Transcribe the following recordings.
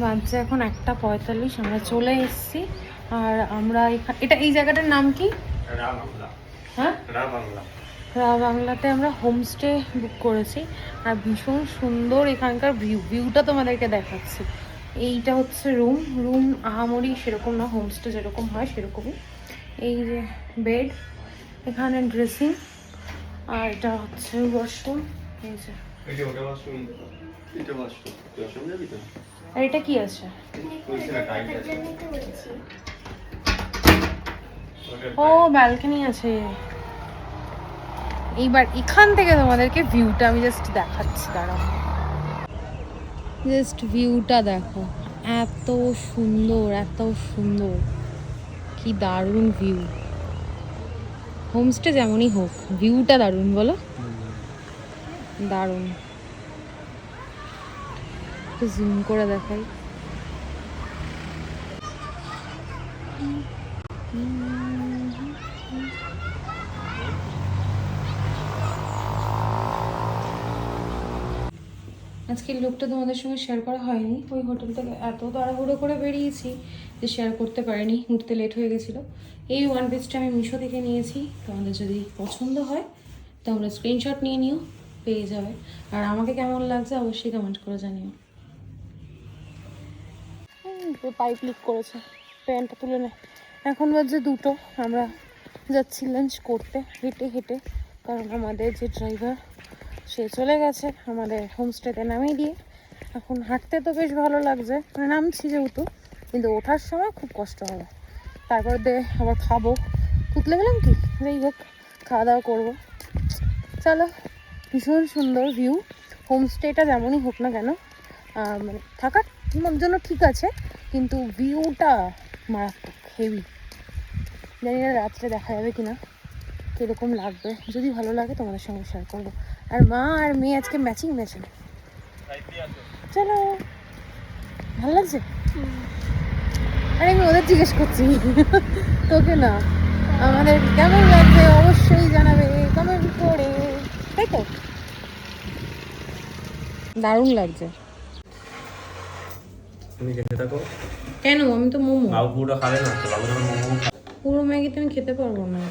বাজছে এখন 1:45, আমরা চলে এসেছি। আর আমরা এই জায়গাটার নাম কি? হ্যাঁ, রা বাংলাতে আমরা হোমস্টে বুক করেছি। আর ভীষণ সুন্দর এখানকার ভিউটা তোমাদেরকে দেখাচ্ছি। এইটা হচ্ছে রুম আহামরি সেরকম না, হোমস্টে যেরকম হয় সেরকমই। এই যে বেড, এখানে ড্রেসিং, আর এটা হচ্ছে ওয়াশরুম। এই যে আর এটা কি আছে? ও ব্যালকনি আছে। এইবার এখান থেকে তোমাদেরকে ভিউটা আমি জাস্ট দেখাচ্ছি, দাঁড়াও। জাস্ট ভিউটা দেখো, এত সুন্দর, এত সুন্দর, কি দারুণ ভিউ। হোমস্টে যেমনই হোক, ভিউটা দারুণ, বলো? দারুণ। একটু জুম করে দেখাই। আজকের লুকটা তোমাদের সঙ্গে শেয়ার করা হয়নি, ওই হোটেল থেকে এত তাড়াহুড়ো করে বেরিয়েছি যে শেয়ার করতে পারিনি, উঠতে লেট হয়ে গেছিলো। এই ওয়ান পিসটা আমি মিশো থেকে নিয়েছি, তোমাদের যদি পছন্দ হয় তোমরা স্ক্রিনশট নিয়ে নিও, পেয়ে যাবে। আর আমাকে কেমন লাগছে অবশ্যই কমেন্ট করে জানিও। পাইপ লিক করেছে, প্যান্টটা তুলে নেয়। এখন বাজে 2টো, আমরা যাচ্ছি লাঞ্চ করতে হেঁটে হেঁটে, কারণ আমাদের যে ড্রাইভার সে চলে গেছে আমাদের হোমস্টেতে নামিয়ে দিয়ে। এখন হাঁটতে তো বেশ ভালো লাগছে, মানে নামছি যেহেতু, কিন্তু ওঠার সময় খুব কষ্ট হবে। তারপর আবার খাবো, তুতলে গেলাম কি, যাই হোক খাওয়া দাওয়া করবো। চলো, ভীষণ সুন্দর ভিউ। হোমস্টেটা যেমনই হোক না কেন, মানে থাকার জন্য ঠিক আছে, কিন্তু ভিউটা মারাত্মক, হেভি। জানি না রাত্রে দেখা যাবে কিনা, কীরকম লাগবে। যদি ভালো লাগে তোমাদের সঙ্গে শেয়ার করবো। আর মা আর মেয়ে আজকে ম্যাচিং। চলো, ভালো লাগছে? আরে আমি ওদের জিজ্ঞেস করছি, তোকে না। আমাদের কেমন লাগছে অবশ্যই জানাবে কমেন্ট করে, তাই তো? দারুণ লাগছে। তুমি খেতে থাকো। কেন? আমি তো মোমো। বাবু পুরো খাবে না তো, বাবু মোমো খাবে। পুরো ম্যাগি তো আমি খেতে পারবো না।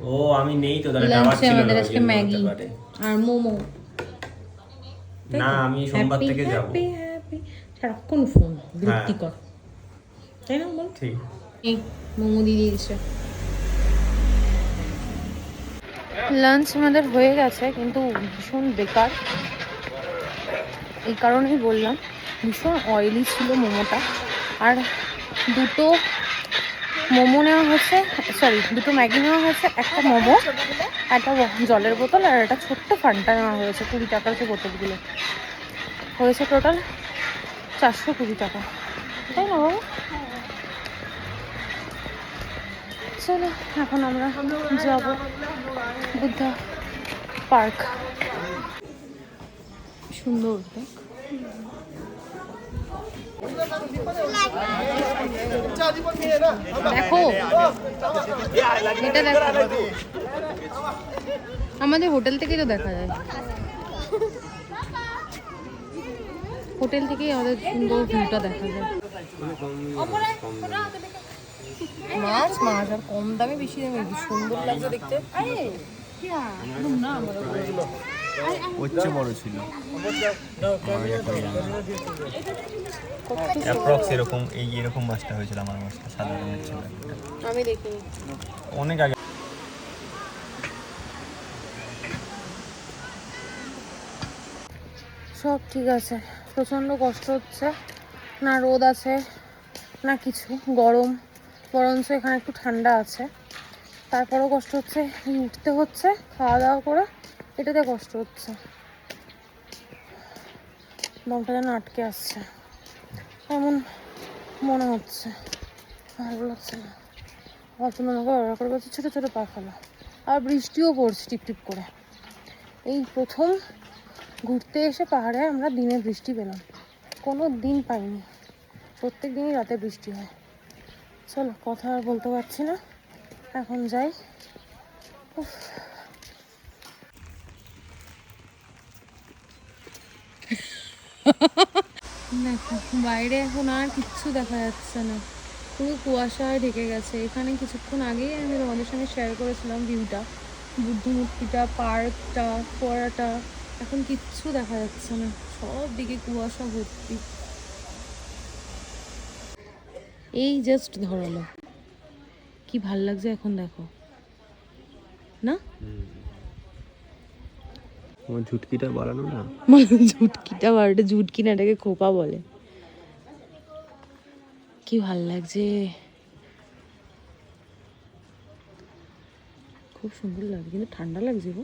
ও আমি নেই তো, তাহলে খাবার লাঞ্চে ছিল আমাদের না, আজকে ম্যাগি আর মোমো। না আমি সোমবার থেকে যাব। হ্যাপি সারাক্ষণ ফোন, বিরক্তিকর, তাই না বল? ঠিক। এই মোমো দিয়ে দিয়েছে। লাঞ্চ আমাদের হয়ে গেছে, কিন্তু ভীষণ বেকার। এই কারণেই বললাম, ভীষণ অয়েলি ছিল মোমোটা। আর 2টো মোমো নেওয়া হয়েছে, সরি 2টো ম্যাগি নেওয়া হয়েছে, একটা মোমো, একটা জলের বোতল, আর একটা ছোট্ট ফান্টা নেওয়া হয়েছে। 20 টাকার যে বোতলগুলো হয়েছে, টোটাল 420 টাকা, তাই না বাবু? চলো এখন আমরা যাব বুদ্ধা পার্ক। সুন্দর দেখ। দেখো এটা দেখো, আমাদের হোটেল থেকেই তো দেখা যায়, হোটেল থেকেই আমাদের সুন্দর ভিউটা দেখা যায়। মাছ আর কম দামে বেশি দামে সুন্দর লাগছে দেখতে। হচ্ছে বড় ছিল অ্যাপ্রক্স এরকম, এরকম মাছটা হয়েছিল আমার, মাছটা সাদা রঙের ছিল, আমি দেখিনি অনেক আগে। সব ঠিক আছে, প্রচণ্ড কষ্ট হচ্ছে, না রোদ আছে না কিছু, গরম, বরঞ্চ এখানে একটু ঠান্ডা আছে, তারপরেও কষ্ট হচ্ছে। এই উঠতে হচ্ছে, খাওয়া দাওয়া করে, এটাতে কষ্ট হচ্ছে, দমটা যেন আটকে আসছে এমন মনে হচ্ছে, ভালো লাগছে না। অতন আমাকে অর্ডার করে বলছে ছোটো ছোটো পা ফেলা, আর বৃষ্টিও পড়ছে টিপটিপ করে। এই প্রথম ঘুরতে এসে পাহাড়ে আমরা দিনে বৃষ্টি পেলাম, কোনো দিন পাইনি, প্রত্যেক দিনই রাতে বৃষ্টি হয়। চলো, কথা আর বলতে পারছি না, এখন যাই। দেখো বাইরে এখন আর কিচ্ছু দেখা যাচ্ছে না, পুরো কুয়াশায় ঢেকে গেছে। এখানে কিছুক্ষণ আগেই আমি তোমাদের সঙ্গে শেয়ার করেছিলাম ভিউটা, বুদ্ধমূর্তিটা, পার্কটা, ফোয়ারাটা, এখন কিচ্ছু দেখা যাচ্ছে না, সব দিকে কুয়াশা ভর্তি। এই জাস্ট ধরালো, কি ভাল লাগছে এখন দেখো না। আমার ঝুটকিটা বাড়ানো না, ঝুটকিটা বাড়িটা ঝুটকি না, এটাকে খোপা বলে। কি ভাল লাগছে, খুব সুন্দর লাগছে, কিন্তু ঠান্ডা লাগছে গো।